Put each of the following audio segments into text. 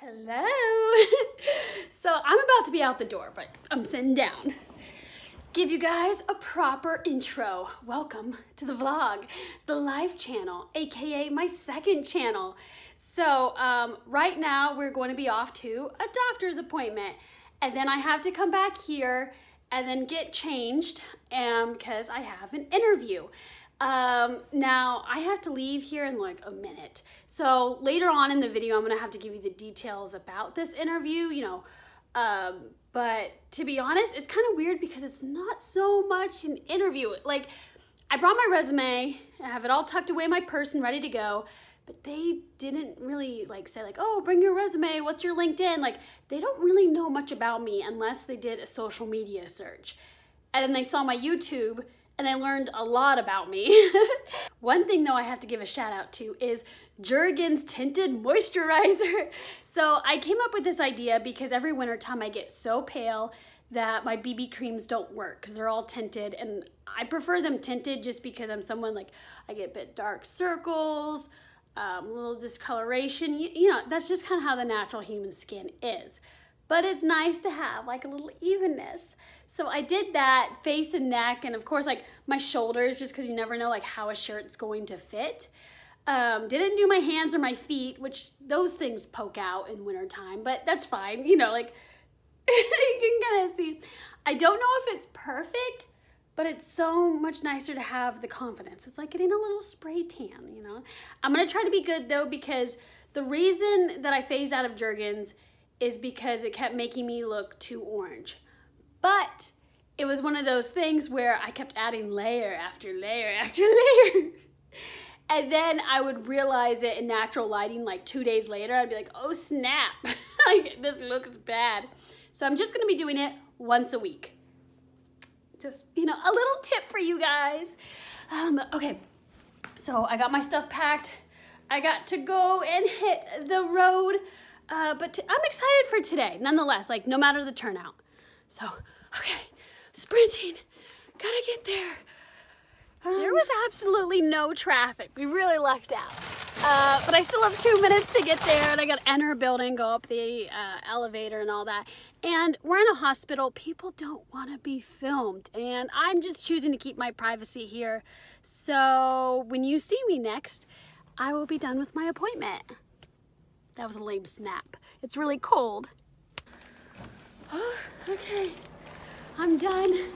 Hello. So I'm about to be out the door, but I'm sitting down. Give you guys a proper intro. Welcome to the vlog, the live channel, aka my second channel. So right now we're going to be off to a doctor's appointment, and then I have to come back here and then get changed because I have an interview. Now I have to leave here in like a minute. So later on in the video, I'm gonna have to give you the details about this interview, but to be honest, it's kind of weird because it's not so much an interview. Like, I brought my resume, I have it all tucked away in my purse and ready to go, but they didn't really say oh, bring your resume, what's your LinkedIn? Like, they don't really know much about me unless they did a social media search. And then they saw my YouTube and they learned a lot about me. One thing though I have to give a shout out to is Jergens Tinted Moisturizer. So I came up with this idea because every winter time I get so pale that my BB creams don't work because they're all tinted, and I prefer them tinted just because I'm someone I get a bit dark circles, a little discoloration. You know, that's just kind of how the natural human skin is. But it's nice to have a little evenness. So I did that, face and neck, and of course my shoulders, just because you never know how a shirt's going to fit. Didn't do my hands or my feet, which those things poke out in wintertime, but that's fine. You know, you can kind of see. I don't know if it's perfect, but it's so much nicer to have the confidence. It's like getting a little spray tan, you know. I'm gonna try to be good though, because the reason that I phased out of Jergens is because it kept making me look too orange. But it was one of those things where I kept adding layer after layer after layer. And then I would realize it in natural lighting 2 days later. I'd be like, oh snap, this looks bad. So I'm just gonna be doing it once a week. Just, a little tip for you guys. Okay, so I got my stuff packed. I got to go and hit the road. But I'm excited for today, nonetheless, no matter the turnout. So, okay, sprinting, gotta get there. There was absolutely no traffic. We really lucked out. But I still have 2 minutes to get there, and I gotta enter a building, go up the elevator and all that. And we're in a hospital. People don't wanna be filmed, and I'm just choosing to keep my privacy here. So when you see me next, I will be done with my appointment. That was a lame snap. It's really cold. Oh, okay, I'm done.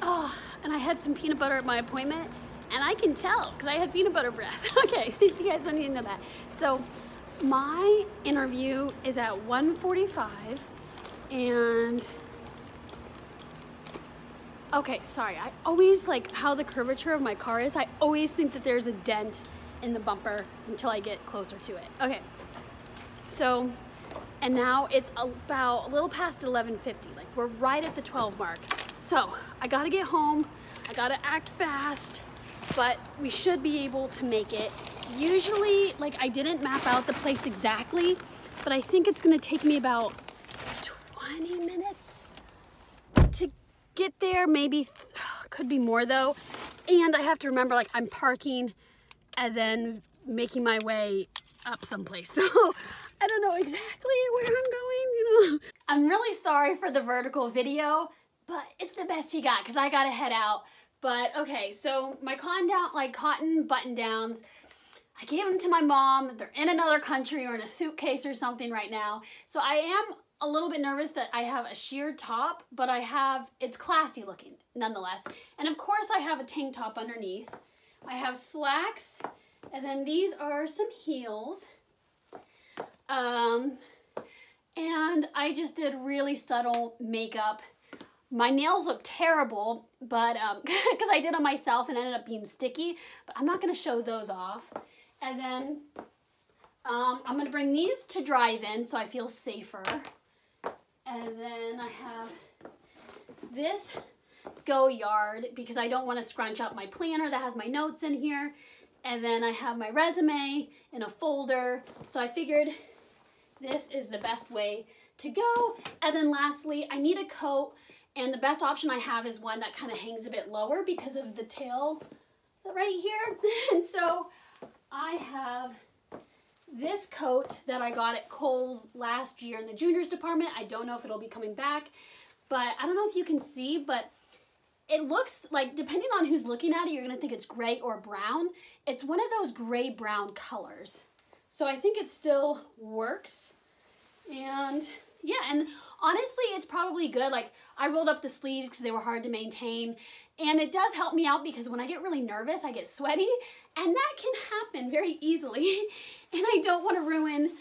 Oh, and I had some peanut butter at my appointment, and I can tell because I had peanut butter breath. Okay, you guys don't need to know that. So my interview is at 1:45, and okay, sorry, I always how the curvature of my car is. I always think that there's a dent in the bumper until I get closer to it. Okay. So, and now it's about a little past 11:50. We're right at the 12 mark. So I gotta get home. I gotta act fast, but we should be able to make it. Usually, I didn't map out the place exactly, but I think it's gonna take me about 20 minutes to get there. Maybe, could be more though. And I have to remember, I'm parking and then making my way up someplace. So I don't know exactly where I'm going, I'm really sorry for the vertical video, but it's the best you got because I gotta head out. But okay, so my cotton button downs, I gave them to my mom. They're in another country or in a suitcase or something right now. So I am a little bit nervous that I have a sheer top, but it's classy looking nonetheless. And of course I have a tank top underneath. I have slacks, and then these are some heels. And I just did really subtle makeup. My nails look terrible, but because I did them myself and ended up being sticky, but I'm not gonna show those off. And then I'm gonna bring these to drive-in so I feel safer. And then I have this Go Yard because I don't want to scrunch up my planner that has my notes in here. And then I have my resume in a folder. So I figured this is the best way to go. And then lastly, I need a coat, and the best option I have is one that kind of hangs a bit lower because of the tail right here. And so I have this coat that I got at Kohl's last year in the juniors department. I don't know if it'll be coming back, but I don't know if you can see, but it looks like, depending on who's looking at it, you're gonna think it's gray or brown. It's one of those gray-brown colors. So I think it still works. And yeah, and honestly, it's probably good. Like, I rolled up the sleeves because they were hard to maintain. And it does help me out because when I get really nervous, I get sweaty. And that can happen very easily. And I don't want to ruin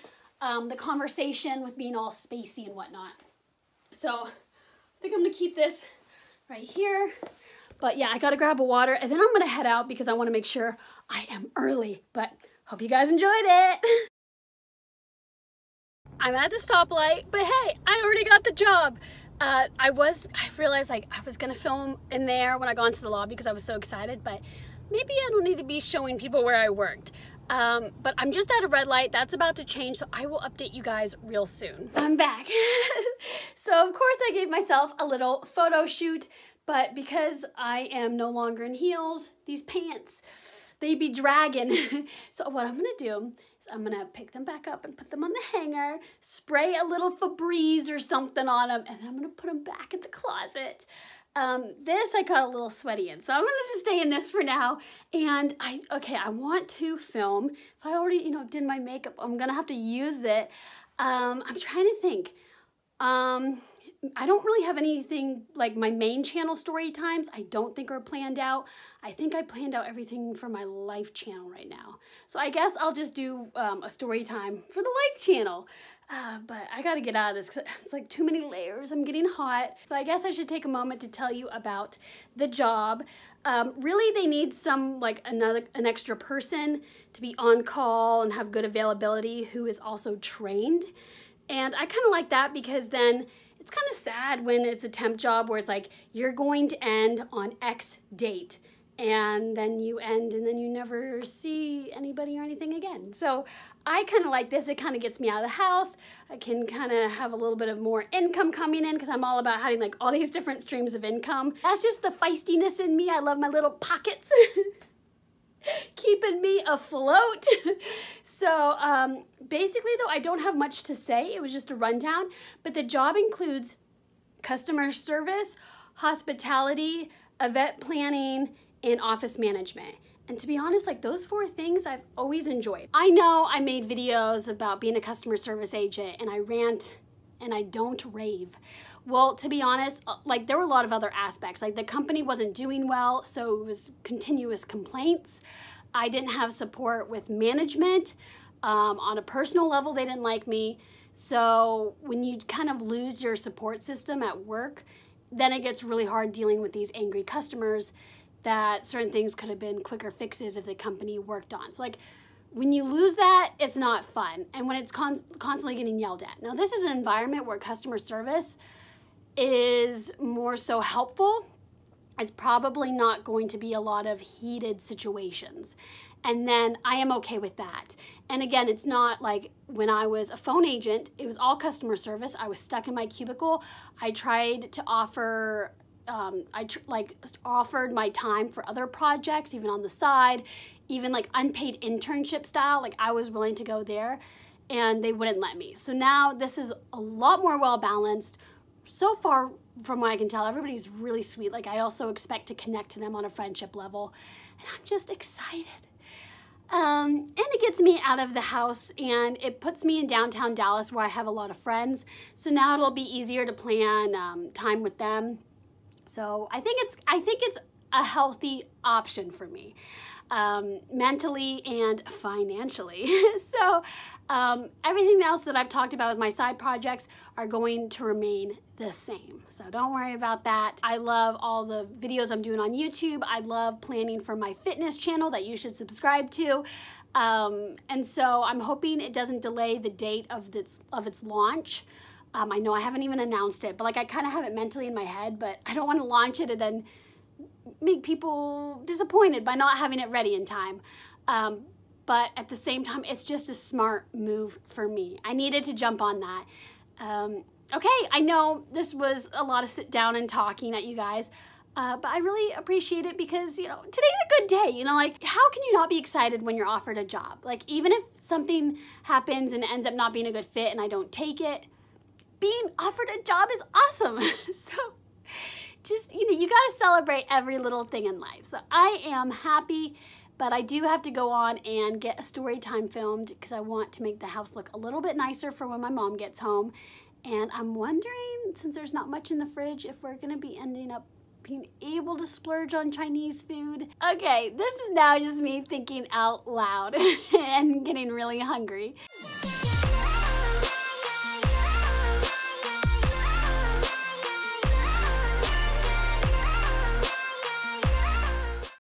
the conversation with being all spacey and whatnot. So I think I'm going to keep this right here. But yeah, I got to grab a water. And then I'm going to head out because I want to make sure I am early. But hope you guys enjoyed it. I'm at the stoplight, but hey, I already got the job. I realized like I was gonna film in there when I got into the lobby because I was so excited, but maybe I don't need to be showing people where I worked. But I'm just at a red light. That's about to change, so I will update you guys real soon. I'm back. So of course I gave myself a little photo shoot, but because I am no longer in heels, these pants, they be dragging. So what I'm gonna do, I'm gonna pick them back up and put them on the hanger, spray a little Febreze or something on them, and then I'm gonna put them back in the closet. This I got a little sweaty in, so I'm gonna just stay in this for now. And I want to film. If I already, did my makeup, I'm gonna have to use it. I'm trying to think. I don't really have anything like my main channel story times. I don't think are planned out. I think I planned out everything for my life channel right now. So I guess I'll just do a story time for the life channel. But I gotta get out of this because it's like too many layers. I'm getting hot. So I guess I should take a moment to tell you about the job. Really, they need an extra person to be on call and have good availability who is also trained. And I kind of like that because then it's kind of sad when it's a temp job where it's like, you're going to end on X date, and then you end and then you never see anybody or anything again. So I kind of like this. It kind of gets me out of the house. I can kind of have a little bit of more income coming in because I'm all about having like all these different streams of income. That's just the feistiness in me. I love my little pockets. Keeping me afloat. So basically though, I don't have much to say. It was just a rundown, but the job includes customer service, hospitality, event planning, and office management. And to be honest, like those 4 things I've always enjoyed. I know I made videos about being a customer service agent and I rant and I don't rave. Well, to be honest, like there were a lot of other aspects. Like the company wasn't doing well, so it was continuous complaints. I didn't have support with management. On a personal level, they didn't like me. So when you kind of lose your support system at work, then it gets really hard dealing with these angry customers that certain things could have been quicker fixes if the company worked on. So like when you lose that, it's not fun. And when it's constantly getting yelled at. Now this is an environment where customer service is more so helpful. It's probably not going to be a lot of heated situations. And then I am okay with that. And again, it's not like when I was a phone agent, it was all customer service. I was stuck in my cubicle. I tried to offer, offered my time for other projects, even on the side, even like unpaid internship style. Like I was willing to go there and they wouldn't let me. So now this is a lot more well-balanced. So far, from what I can tell, everybody's really sweet. Like I also expect to connect to them on a friendship level, and I'm just excited. And it gets me out of the house and it puts me in downtown Dallas where I have a lot of friends. So now it'll be easier to plan time with them. So I think it's a healthy option for me, mentally and financially. So everything else that I've talked about with my side projects are going to remain the same. So don't worry about that. I love all the videos I'm doing on YouTube. I love planning for my fitness channel that you should subscribe to. And so I'm hoping it doesn't delay the date of its launch. I know I haven't even announced it, but like I kind of have it mentally in my head, but I don't want to launch it and then make people disappointed by not having it ready in time. But at the same time, it's just a smart move for me. I needed to jump on that. Okay, I know this was a lot of sit down and talking at you guys. But I really appreciate it because, you know, today's a good day. You know, like, how can you not be excited when you're offered a job? Like, even if something happens and it ends up not being a good fit and I don't take it, being offered a job is awesome. So just, you know, you gotta celebrate every little thing in life. So I am happy, but I do have to go on and get a story time filmed because I want to make the house look a little bit nicer for when my mom gets home. And I'm wondering, since there's not much in the fridge, if we're gonna be ending up being able to splurge on Chinese food. Okay, this is now just me thinking out loud and getting really hungry.